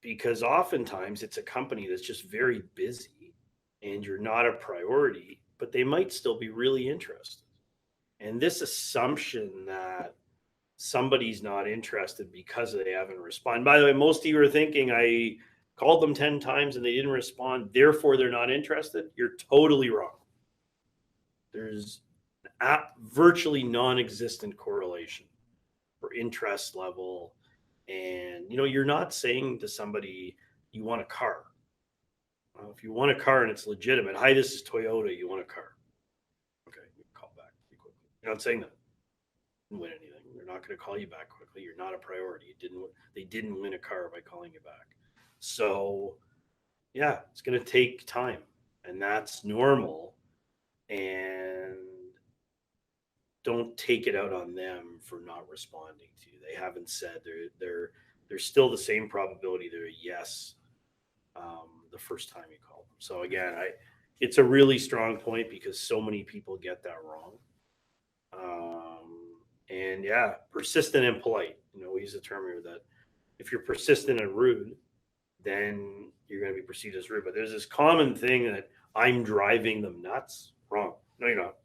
because oftentimes it's a company that's just very busy and you're not a priority, but they might still be really interested. And this assumption that somebody's not interested because they haven't responded. By the way, most of you are thinking I called them 10 times and they didn't respond, therefore they're not interested. You're totally wrong. There's virtually non-existent correlation for interest level. And you're not saying to somebody you want a car. If you want a car and it's legitimate, hi, this is Toyota, you want a car. Okay, you call back pretty quickly. You're not saying that. Didn't win anything. They're not going to call you back quickly. You're not a priority. They didn't win a car by calling you back. So yeah, it's going to take time, and that's normal. And don't take it out on them for not responding to you. They haven't said they're still the same probability they're a yes the first time you call them. So again, it's a really strong point because so many people get that wrong. And yeah, persistent and polite. We use the term here that if you're persistent and rude, then you're going to be perceived as rude. But there's this common thing that I'm driving them nuts. Wrong. No, you're not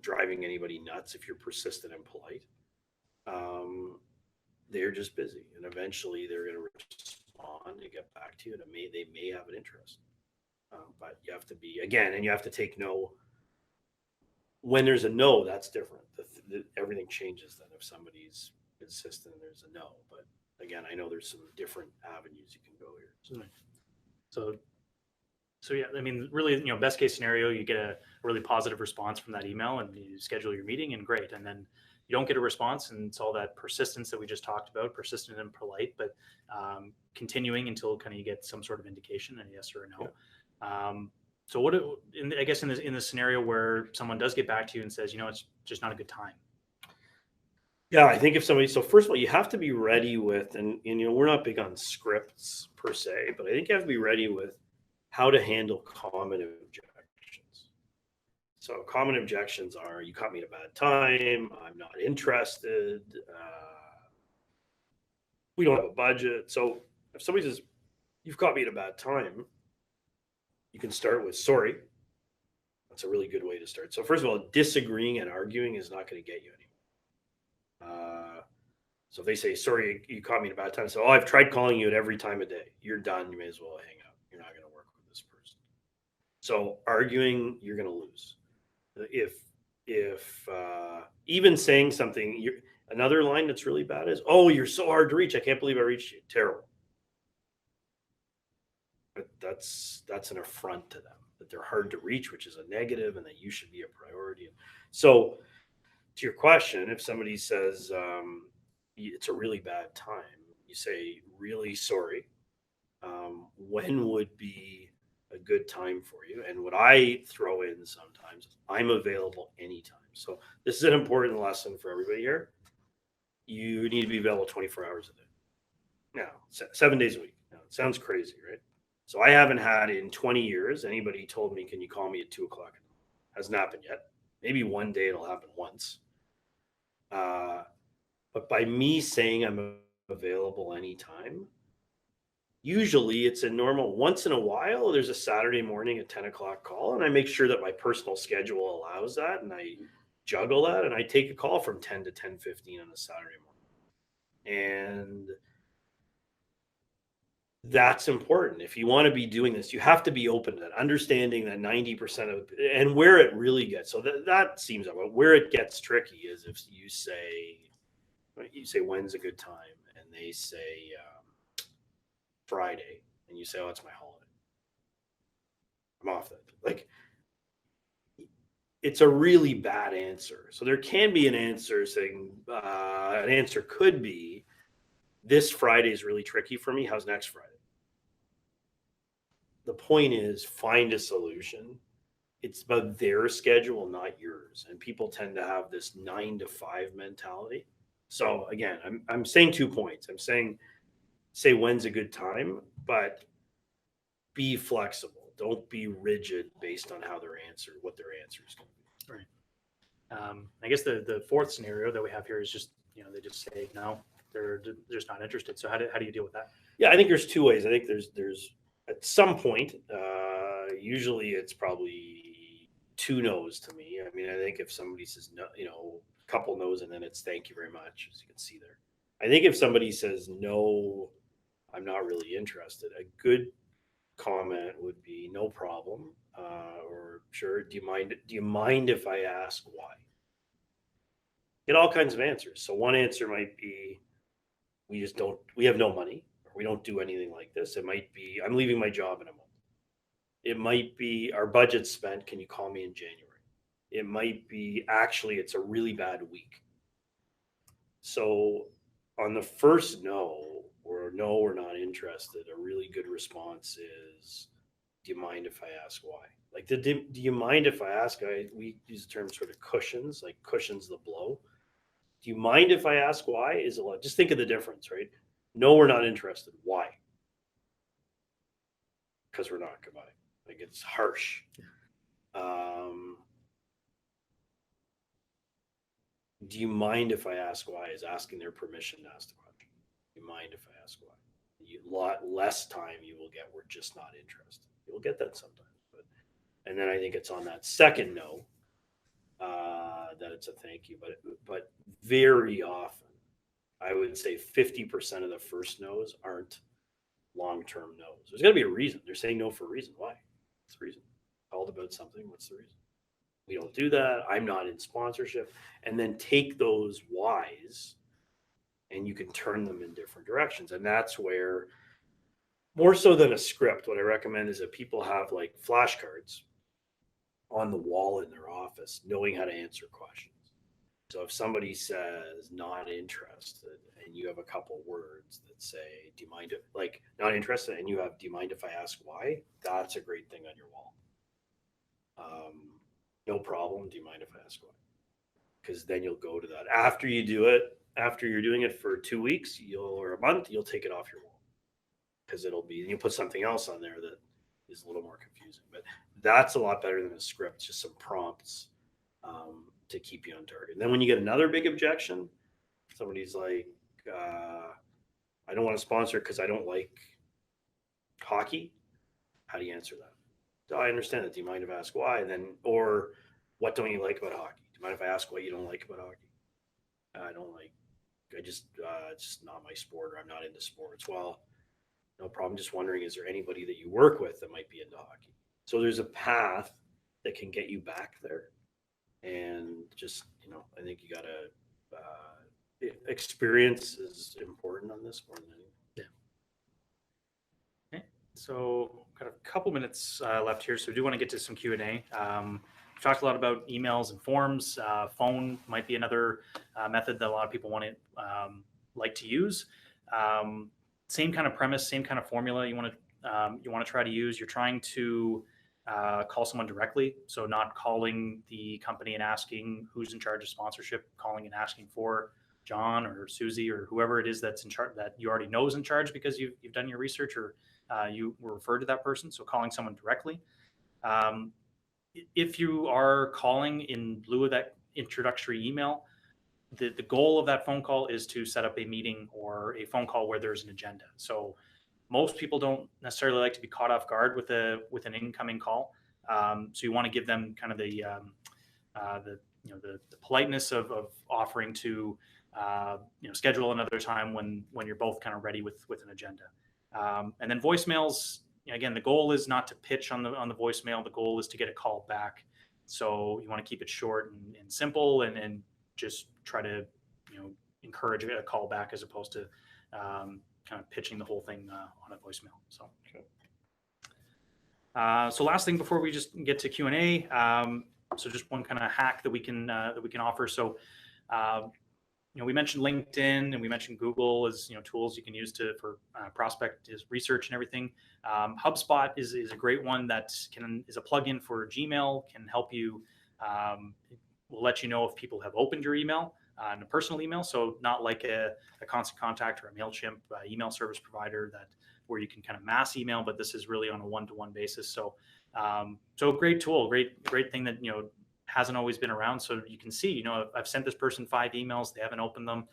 driving anybody nuts if you're persistent and polite. They're just busy, and eventually they're going to respond and get back to you, and they may have an interest. But you have to be, again, and you have to take no. When there's a no, that's different. Everything changes then if somebody's insistent and there's a no. But again, I know there's some different avenues you can go here. So yeah, I mean, really, best case scenario, you get a really positive response from that email and you schedule your meeting, and great. And then you don't get a response, and it's all that persistence that we just talked about, persistent and polite, but continuing until kind of you get some sort of indication, a yes or a no. Yeah. So I guess in the scenario where someone does get back to you and says, it's just not a good time. Yeah, I think so first of all, you have to be ready with, and we're not big on scripts per se, but I think you have to be ready with how to handle common objections. So common objections are, you caught me at a bad time, I'm not interested, we don't have a budget. So if somebody says, you've caught me at a bad time, you can start with sorry. That's a really good way to start. So first of all, disagreeing and arguing is not going to get you anywhere. So if they say, sorry, you caught me at a bad time. So, I've tried calling you at every time of day. You're done. You may as well hang out. You're not going to work with this person. So arguing, you're going to lose. If even saying something, another line that's really bad is, oh, you're so hard to reach. I can't believe I reached you. Terrible. But that's an affront to them, that they're hard to reach, which is a negative, and that you should be a priority. So to your question, if somebody says it's a really bad time, you say, really sorry. When would be a good time for you? And what I throw in sometimes, I'm available anytime. So this is an important lesson for everybody here. You need to be available 24 hours a day. Now, 7 days a week. Now, it sounds crazy, right? So I haven't had in 20 years anybody told me, "Can you call me at 2 o'clock?" Hasn't happened yet. Maybe one day it'll happen once. But by me saying I'm available anytime, usually it's a normal once in a while. There's a Saturday morning at 10 o'clock call, and I make sure that my personal schedule allows that, and I juggle that, and I take a call from 10 to 10:15 on a Saturday morning. And that's important. If you want to be doing this, you have to be open to that, understanding that 90% of and where it really gets. So that seems where it gets tricky is if you say when's a good time, and they say Friday, and you say, oh, it's my holiday, I'm off that. Like, it's a really bad answer. So there can be an answer saying an answer could be, this Friday is really tricky for me. How's next Friday? The point is, find a solution. It's about their schedule, not yours. And people tend to have this 9 to 5 mentality. So again, I'm saying 2 points. I'm saying, say when's a good time, but be flexible. Don't be rigid based on how what their answer is going to be. Right. I guess the fourth scenario that we have here is just, they just say no, they're just not interested. So how do you deal with that? Yeah, I think there's 2 ways. I think there's at some point, usually it's probably 2 no's to me. I mean, I think if somebody says no, a couple no's, and then it's thank you very much, as you can see there. I think if somebody says no, I'm not really interested, a good comment would be no problem, or sure, do you mind if I ask why? Get all kinds of answers. So one answer might be, we have no money, or we don't do anything like this. It might be, I'm leaving my job in a month. It might be, our budget's spent, can you call me in January? It might be, actually it's a really bad week. So on the first no, or no, we're not interested, a really good response is, do you mind if I ask why? Like, do you mind if I ask? We use the term sort of cushions, like cushions the blow. Do you mind if I ask why? Is a lot. Just think of the difference, right? No, we're not interested. Why? Because we're not. Goodbye. Like, it's harsh. Do you mind if I ask why? Is asking their permission to ask the question. Do you mind if I ask why? A lot less time you will get. We're just not interested. You'll get that sometimes, and then I think it's on that second no that it's a thank you. But very often, I would say 50% of the first no's aren't long-term no's. There's got to be a reason. They're saying no for a reason. Why? What's the reason? Called about something. What's the reason? We don't do that. I'm not in sponsorship. And then take those whys, and you can turn them in different directions. And that's where, more so than a script, what I recommend is that people have like flashcards on the wall in their office, knowing how to answer questions. So if somebody says not interested, and you have a couple words that say, do you mind if, like, not interested, and you have, do you mind if I ask why? That's a great thing on your wall. No problem. Do you mind if I ask why? Because then you'll go to that. After you do it, after you're doing it for 2 weeks, or a month, you'll take it off your wall, because you'll put something else on there that is a little more confusing. But that's a lot better than a script, just some prompts to keep you on target. And then when you get another big objection, somebody's like, I don't want to sponsor because I don't like hockey. How do you answer that? Oh, I understand that. Do you mind if I ask why? And then, or what don't you like about hockey? Do you mind if I ask what you don't like about hockey? It's just not my sport, or I'm not into sports. Well, no problem. Just wondering, is there anybody that you work with that might be into hockey? So there's a path that can get you back there. And just, I think you got to, experience is important on this more than anything. Yeah. Okay. So got a couple minutes left here. So we do want to get to some Q&A. We've talked a lot about emails and forms. Phone might be another method that a lot of people want to like to use. same kind of premise, same kind of formula you want to try to use. You're trying to call someone directly, so not calling the company and asking who's in charge of sponsorship, calling and asking for John or Susie or whoever it is that's in charge, that you already know is in charge because you've done your research, or you were referred to that person. So calling someone directly. Um, if you are calling in lieu of that introductory email, the goal of that phone call is to set up a meeting or a phone call where there's an agenda. So most people don't necessarily like to be caught off guard with an incoming call. So you want to give them kind of the politeness of offering to schedule another time when you're both kind of ready with an agenda. And then voicemails, again, the goal is not to pitch on the voicemail. The goal is to get a call back. So you want to keep it short and simple, and just try to encourage a call back as opposed to kind of pitching the whole thing on a voicemail. So. Okay. So last thing before we just get to Q&A, so just one kind of hack that we can offer. So we mentioned LinkedIn and we mentioned Google as tools you can use for prospect research and everything. HubSpot is a great one that is a plugin for Gmail, can help you. Will let you know if people have opened your email in a personal email. So not like a Constant Contact or a MailChimp email service provider where you can kind of mass email, but this is really on a one-to-one basis. So so great tool, great thing that hasn't always been around. So you can see, I've sent this person 5 emails, they haven't opened them.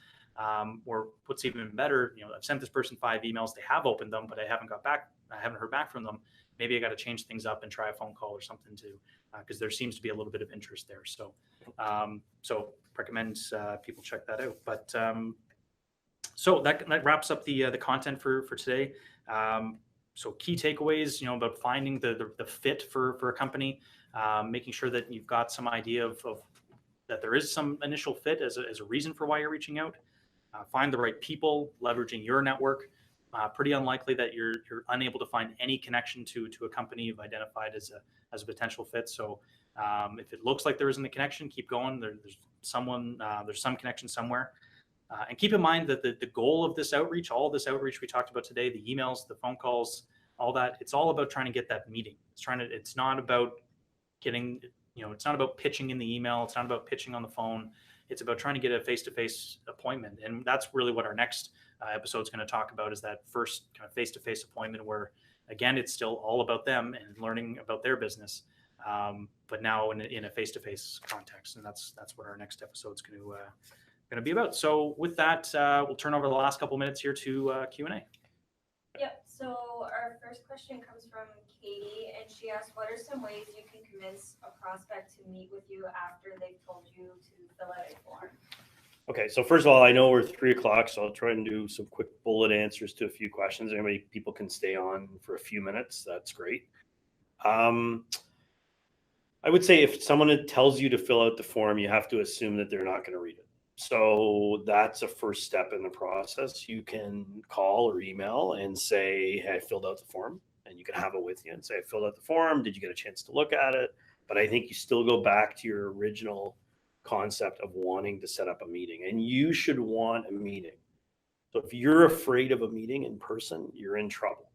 Or what's even better, I've sent this person 5 emails, they have opened them, but I haven't heard back from them. Maybe I got to change things up and try a phone call or something too, because there seems to be a little bit of interest there. So so recommend people check that out. But so that wraps up the content for today. So key takeaways, about finding the fit for a company, making sure that you've got some idea of that there is some initial fit as a reason for why you're reaching out. Find the right people, leveraging your network. Pretty unlikely that you're unable to find any connection to a company you've identified as a potential fit. So if it looks like there isn't a connection, keep going. There's some connection somewhere. And keep in mind that the goal of this outreach, all of this outreach we talked about today, the emails, the phone calls, all that, it's all about trying to get that meeting. It's not about getting, it's not about pitching in the email. It's not about pitching on the phone. It's about trying to get a face-to-face appointment. And that's really what our next episode is going to talk about, is that first kind of face-to-face appointment where, again, it's still all about them and learning about their business. But now in a face-to-face context. And that's what our next episode is going to be about. So with that, we'll turn over the last couple minutes here to Q&A. Yep. So our first question comes from Katie, and she asked, what are some ways you can convince a prospect to meet with you after they've told you to fill out a form? Okay, so first of all, I know we're 3:00, so I'll try and do some quick bullet answers to a few questions. People can stay on for a few minutes. That's great. I would say if someone tells you to fill out the form, you have to assume that they're not going to read it. So that's a first step in the process. You can call or email and say, hey, I filled out the form, and you can have it with you and say, I filled out the form. Did you get a chance to look at it? But I think you still go back to your original concept of wanting to set up a meeting, and you should want a meeting. So if you're afraid of a meeting in person, you're in trouble.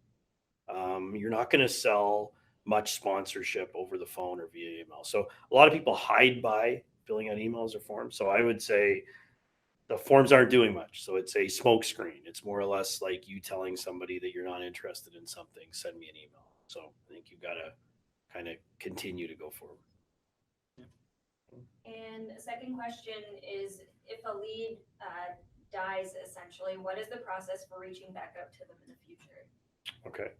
You're not going to sell much sponsorship over the phone or via email. So a lot of people hide by filling out emails or forms. So I would say the forms aren't doing much. So it's a smoke screen. It's more or less like you telling somebody that you're not interested in something, send me an email. So I think you've got to kind of continue to go forward. And the second question is, if a lead dies, essentially, what is the process for reaching back out to them in the future? Okay.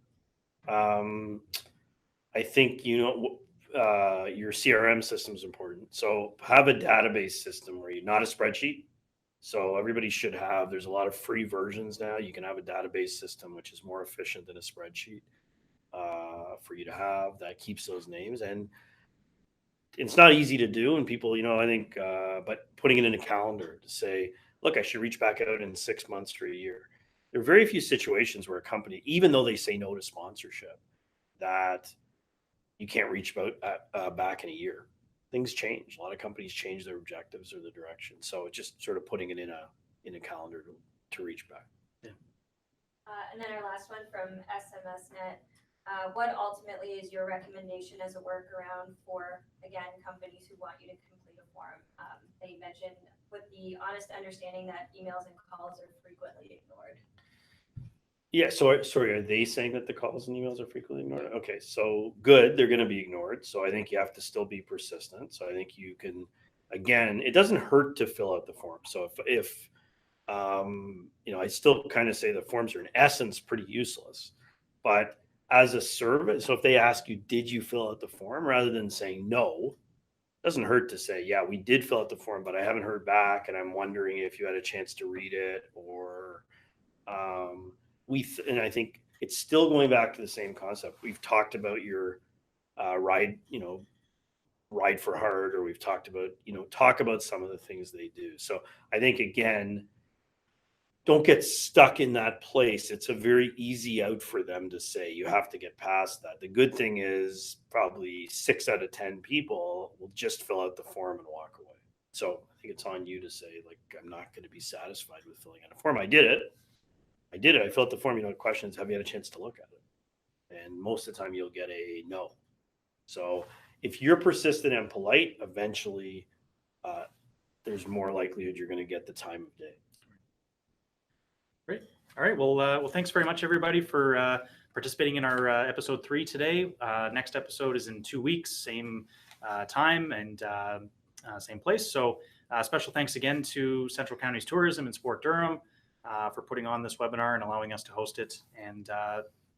I think, your CRM system is important. So have a database system where not a spreadsheet. So everybody should have, there's a lot of free versions now. You can have a database system, which is more efficient than a spreadsheet for you to have, that keeps those names. And it's not easy to do. And people, I think, but putting it in a calendar to say, look, I should reach back out in 6 months or a year. There are very few situations where a company, even though they say no to sponsorship, that you can't reach back in a year. Things change. A lot of companies change their objectives or the direction. So it's just sort of putting it in a calendar to reach back. Yeah. And then our last one from SMSNet. What ultimately is your recommendation as a workaround for, again, companies who want you to complete a form? They mentioned with the honest understanding that emails and calls are frequently ignored. Yeah, so sorry, are they saying that the calls and emails are frequently ignored? Okay, so good, they're gonna be ignored. So I think you have to still be persistent. So I think you can, again, it doesn't hurt to fill out the form. So if I still kind of say the forms are in essence pretty useless, but as a service, so if they ask you, did you fill out the form, rather than saying no, doesn't hurt to say, yeah, we did fill out the form, but I haven't heard back, and I'm wondering if you had a chance to read it, or and I think it's still going back to the same concept. We've talked about your ride for heart, or we've talked about, talk about some of the things they do. So I think, again, don't get stuck in that place. It's a very easy out for them to say. You have to get past that. The good thing is probably 6 out of 10 people will just fill out the form and walk away. So I think it's on you to say, like, I'm not going to be satisfied with filling out a form. I did it. I filled out the form. The question is, have you had a chance to look at it? And most of the time you'll get a no. So if you're persistent and polite, eventually there's more likelihood you're going to get the time of day. Great. All right. Well, thanks very much, everybody, for participating in our episode 3 today. Next episode is in 2 weeks, same time and same place. So special thanks again to Central Counties Tourism and Sport Durham for putting on this webinar and allowing us to host it. And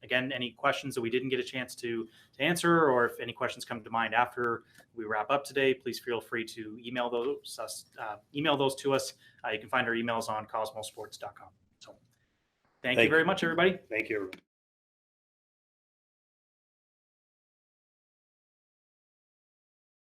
again, any questions that we didn't get a chance to answer, or if any questions come to mind after we wrap up today, please feel free to email those to us. You can find our emails on cosmosports.com. So thank you very much, everybody. Thank you.